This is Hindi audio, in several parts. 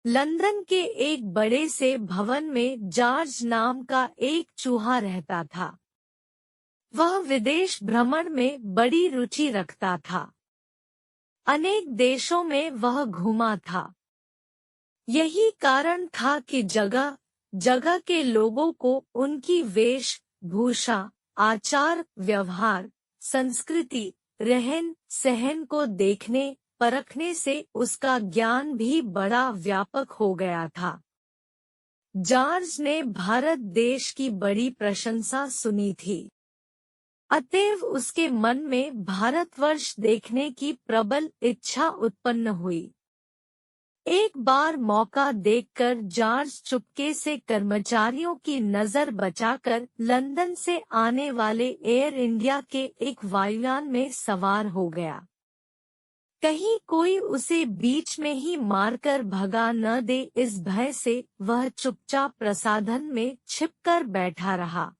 लंदन के एक बड़े से भवन में जॉर्ज नाम का एक चूहा रहता था। वह विदेश भ्रमण में बड़ी रुचि रखता था। अनेक देशों में वह घूमा था। यही कारण था कि जगह जगह के लोगों को उनकी वेशभूषा, आचार व्यवहार, संस्कृति, रहन सहन को देखने परखने से उसका ज्ञान भी बड़ा व्यापक हो गया था। जॉर्ज ने भारत देश की बड़ी प्रशंसा सुनी थी। अतएव उसके मन में भारतवर्ष देखने की प्रबल इच्छा उत्पन्न हुई। एक बार मौका देखकर जॉर्ज चुपके से कर्मचारियों की नजर बचाकर लंदन से आने वाले एयर इंडिया के एक वायुयान में सवार हो गया। कहीं कोई उसे बीच में ही मारकर भगा न दे, इस भय से वह चुपचाप प्रसाधन में छिपकर बैठा रहा।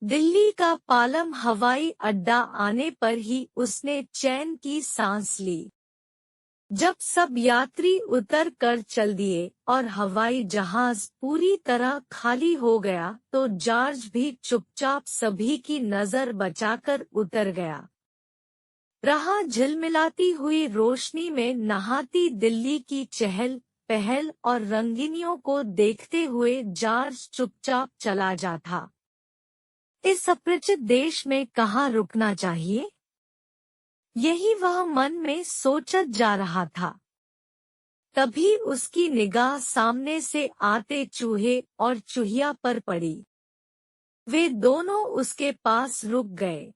दिल्ली का पालम हवाई अड्डा आने पर ही उसने चैन की सांस ली। जब सब यात्री उतर कर चल दिए और हवाई जहाज पूरी तरह खाली हो गया तो जॉर्ज भी चुपचाप सभी की नजर बचाकर उतर गया। रहा झिलमिलाती हुई रोशनी में नहाती दिल्ली की चहल पहल और रंगीनियों को देखते हुए जॉर्ज चुपचाप चला जाता। इस अपरिचित देश में कहाँ रुकना चाहिए, यही वह मन में सोचत जा रहा था। तभी उसकी निगाह सामने से आते चूहे और चूहिया पर पड़ी। वे दोनों उसके पास रुक गए।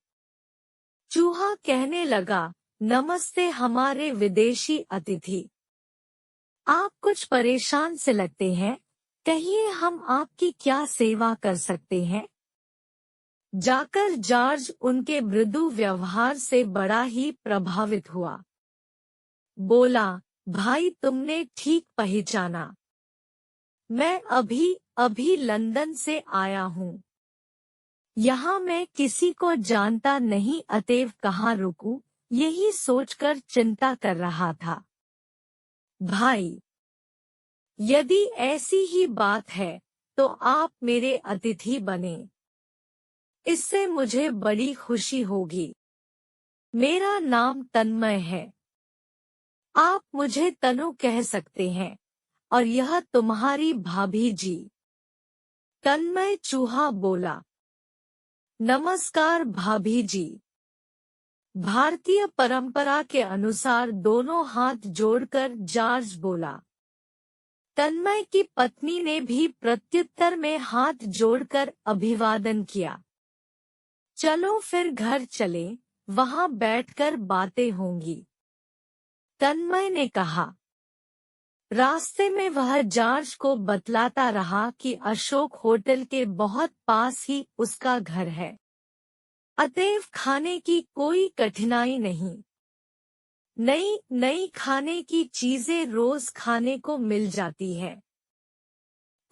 चूहा कहने लगा, नमस्ते हमारे विदेशी अतिथि। आप कुछ परेशान से लगते हैं, कहिए हम आपकी क्या सेवा कर सकते हैं। जाकर जॉर्ज उनके मृदु व्यवहार से बड़ा ही प्रभावित हुआ। बोला, भाई तुमने ठीक पहचाना, मैं अभी अभी लंदन से आया हूँ। यहाँ मैं किसी को जानता नहीं, अतएव कहाँ रुकूं, यही सोचकर चिंता कर रहा था। भाई, यदि ऐसी ही बात है तो आप मेरे अतिथि बने, इससे मुझे बड़ी खुशी होगी। मेरा नाम तन्मय है, आप मुझे तनु कह सकते हैं, और यह तुम्हारी भाभी जी। तन्मय चूहा बोला, नमस्कार भाभी जी। भारतीय परंपरा के अनुसार दोनों हाथ जोड़कर जॉर्ज बोला। तन्मय की पत्नी ने भी प्रत्युत्तर में हाथ जोड़कर अभिवादन किया। चलो फिर घर चले, वहां बैठकर बातें होंगी, तन्मय ने कहा। रास्ते में वह जॉर्ज को बतलाता रहा कि अशोक होटल के बहुत पास ही उसका घर है, अतएव खाने की कोई कठिनाई नहीं। नई नई खाने की चीजें रोज खाने को मिल जाती है।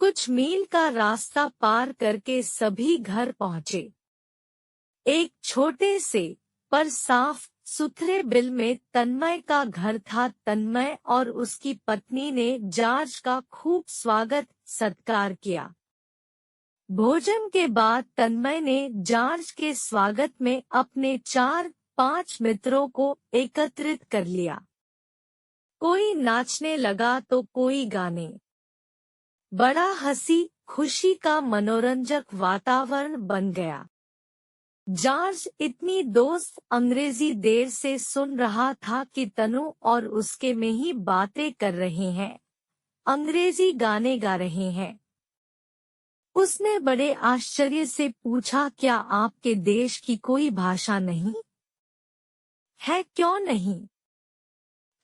कुछ मील का रास्ता पार करके सभी घर पहुंचे। एक छोटे से पर साफ सुथरे बिल में तन्मय का घर था। तन्मय और उसकी पत्नी ने जॉर्ज का खूब स्वागत सत्कार किया। भोजन के बाद तन्मय ने जॉर्ज के स्वागत में अपने 4-5 मित्रों को एकत्रित कर लिया। कोई नाचने लगा तो कोई गाने। बड़ा हंसी खुशी का मनोरंजक वातावरण बन गया। जॉर्ज इतनी दोस्त अंग्रेजी देर से सुन रहा था कि तनु और उसके में ही बातें कर रहे हैं, अंग्रेजी गाने गा रहे हैं। उसने बड़े आश्चर्य से पूछा, क्या आपके देश की कोई भाषा नहीं है? क्यों नहीं,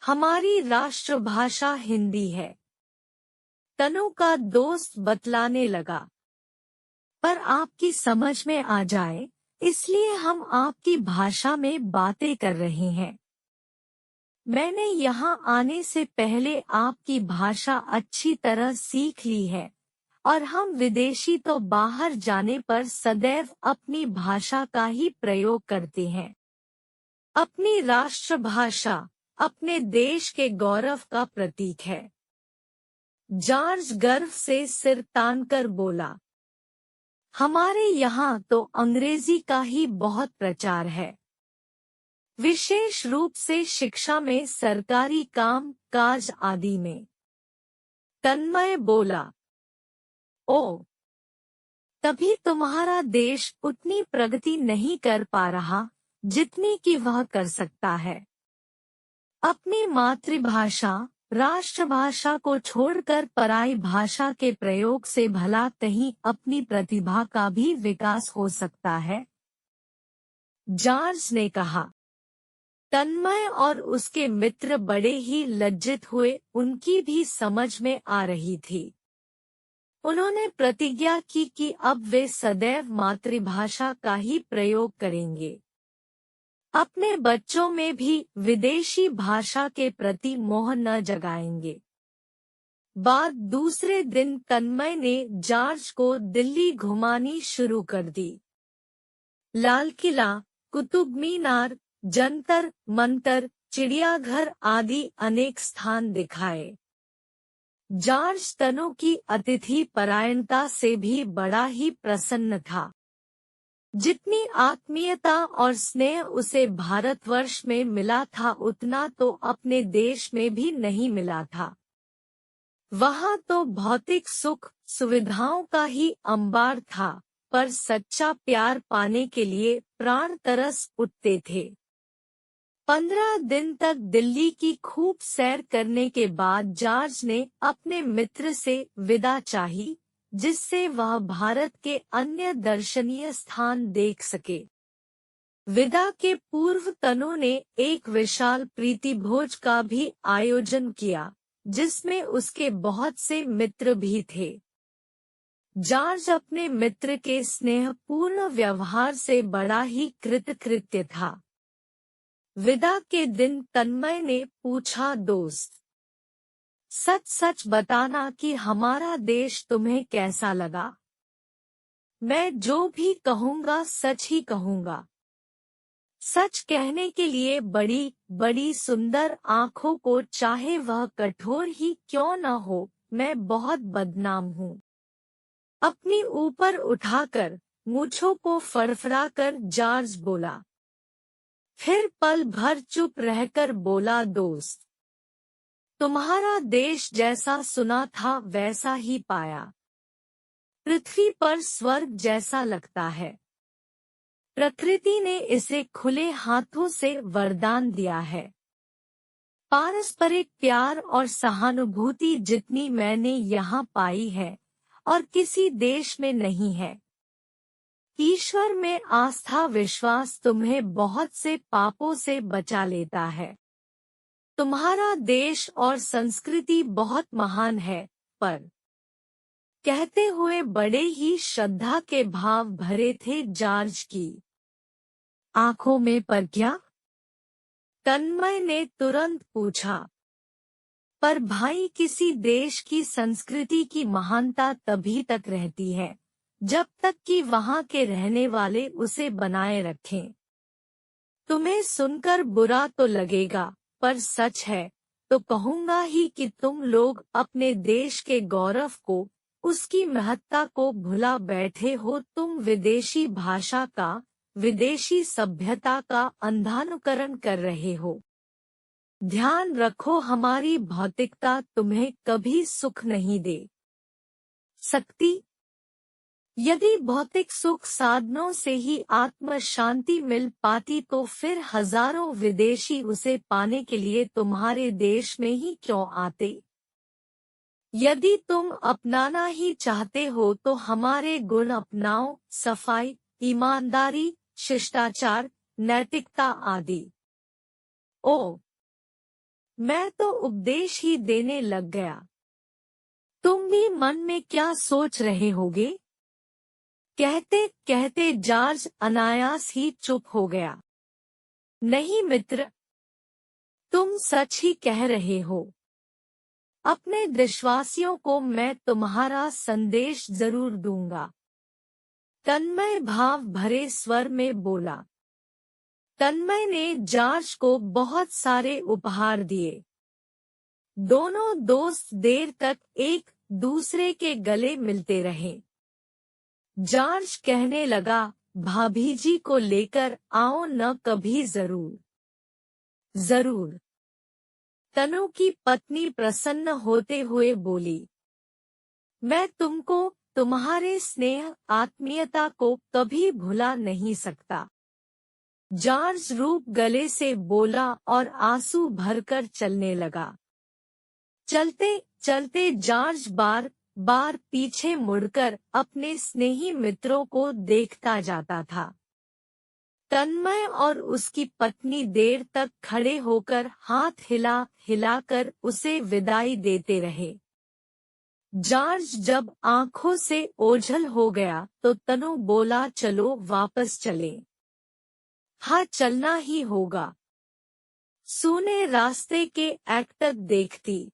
हमारी राष्ट्रभाषा हिंदी है, तनु का दोस्त बतलाने लगा। पर आपकी समझ में आ जाए इसलिए हम आपकी भाषा में बातें कर रहे हैं। मैंने यहाँ आने से पहले आपकी भाषा अच्छी तरह सीख ली है, और हम विदेशी तो बाहर जाने पर सदैव अपनी भाषा का ही प्रयोग करते हैं। अपनी राष्ट्रभाषा अपने देश के गौरव का प्रतीक है। जॉर्ज गर्व से सिर तानकर बोला, हमारे यहाँ तो अंग्रेजी का ही बहुत प्रचार है, विशेष रूप से शिक्षा में, सरकारी काम काज आदि में। तन्मय बोला, ओ, तभी तुम्हारा देश उतनी प्रगति नहीं कर पा रहा जितनी कि वह कर सकता है। अपनी मातृभाषा, राष्ट्रभाषा को छोड़कर पराई भाषा के प्रयोग से भला कहीं अपनी प्रतिभा का भी विकास हो सकता है। जॉर्ज ने कहा। तन्मय और उसके मित्र बड़े ही लज्जित हुए, उनकी भी समझ में आ रही थी। उन्होंने प्रतिज्ञा की कि अब वे सदैव मातृभाषा का ही प्रयोग करेंगे। अपने बच्चों में भी विदेशी भाषा के प्रति मोह न जगाएंगे। बाद दूसरे दिन तन्मय ने जॉर्ज को दिल्ली घुमानी शुरू कर दी। लाल किला, कुतुब मीनार, जंतर मंतर, चिड़ियाघर आदि अनेक स्थान दिखाए। जॉर्ज तनु की अतिथि परायणता से भी बड़ा ही प्रसन्न था। जितनी आत्मीयता और स्नेह उसे भारतवर्ष में मिला था उतना तो अपने देश में भी नहीं मिला था। वहाँ तो भौतिक सुख सुविधाओं का ही अंबार था, पर सच्चा प्यार पाने के लिए प्राण तरस उठते थे। 15 दिन तक दिल्ली की खूब सैर करने के बाद जॉर्ज ने अपने मित्र से विदा चाही, जिससे वह भारत के अन्य दर्शनीय स्थान देख सके। विदा के पूर्व तनु ने एक विशाल प्रीति भोज का भी आयोजन किया, जिसमें उसके बहुत से मित्र भी थे। जॉर्ज अपने मित्र के स्नेहपूर्ण व्यवहार से बड़ा ही कृतकृत्य था। विदा के दिन तन्मय ने पूछा, दोस्त, सच सच बताना कि हमारा देश तुम्हें कैसा लगा? मैं जो भी कहूँगा सच ही कहूँगा। सच कहने के लिए बड़ी बड़ी सुंदर आँखों को, चाहे वह कठोर ही क्यों न हो, मैं बहुत बदनाम हूँ। अपनी ऊपर उठाकर मूंछों को फड़फड़ाकर जॉर्ज बोला। फिर पल भर चुप रहकर बोला, दोस्त, तुम्हारा देश जैसा सुना था वैसा ही पाया। पृथ्वी पर स्वर्ग जैसा लगता है। प्रकृति ने इसे खुले हाथों से वरदान दिया है। पारस्परिक प्यार और सहानुभूति जितनी मैंने यहाँ पाई है और किसी देश में नहीं है। ईश्वर में आस्था विश्वास तुम्हें बहुत से पापों से बचा लेता है। तुम्हारा देश और संस्कृति बहुत महान है, पर कहते हुए बड़े ही श्रद्धा के भाव भरे थे जॉर्ज की आंखों में। पर क्या? तन्मय ने तुरंत पूछा। पर भाई, किसी देश की संस्कृति की महानता तभी तक रहती है जब तक कि वहां के रहने वाले उसे बनाए रखें। तुम्हें सुनकर बुरा तो लगेगा, पर सच है तो कहूँगा ही कि तुम लोग अपने देश के गौरव को, उसकी महत्ता को भुला बैठे हो। तुम विदेशी भाषा का, विदेशी सभ्यता का अंधानुकरण कर रहे हो। ध्यान रखो, हमारी भौतिकता तुम्हें कभी सुख नहीं दे सकती। यदि भौतिक सुख साधनों से ही आत्म शांति मिल पाती तो फिर हजारों विदेशी उसे पाने के लिए तुम्हारे देश में ही क्यों आते? यदि तुम अपनाना ही चाहते हो तो हमारे गुण अपनाओ, सफाई, ईमानदारी, शिष्टाचार, नैतिकता आदि। ओ, मैं तो उपदेश ही देने लग गया। तुम भी मन में क्या सोच रहे होगे? कहते कहते जॉर्ज अनायास ही चुप हो गया। नहीं मित्र, तुम सच ही कह रहे हो। अपने देशवासियों को मैं तुम्हारा संदेश जरूर दूंगा। तन्मय भाव भरे स्वर में बोला। तन्मय ने जॉर्ज को बहुत सारे उपहार दिए। दोनों दोस्त देर तक एक दूसरे के गले मिलते रहे। जॉर्ज कहने लगा, भाभी जी को लेकर आओ न कभी जरूर। जरूर। तनु की पत्नी प्रसन्न होते हुए बोली, मैं तुमको, तुम्हारे स्नेह आत्मीयता को कभी भुला नहीं सकता। जॉर्ज रूप गले से बोला और आंसू भरकर चलने लगा। चलते चलते जॉर्ज बार बार पीछे मुड़कर अपने स्नेही मित्रों को देखता जाता था। तन्मय और उसकी पत्नी देर तक खड़े होकर हाथ हिला हिलाकर उसे विदाई देते रहे। जॉर्ज जब आंखों से ओझल हो गया तो तनु बोला, चलो वापस चले। हाँ, चलना ही होगा। सूने रास्ते के एक्टर देखती।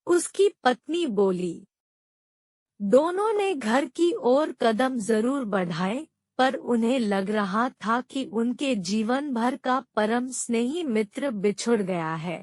उसकी पत्नी बोली। दोनों ने घर की ओर कदम जरूर बढ़ाए, पर उन्हें लग रहा था कि उनके जीवन भर का परम स्नेही मित्र बिछुड़ गया है।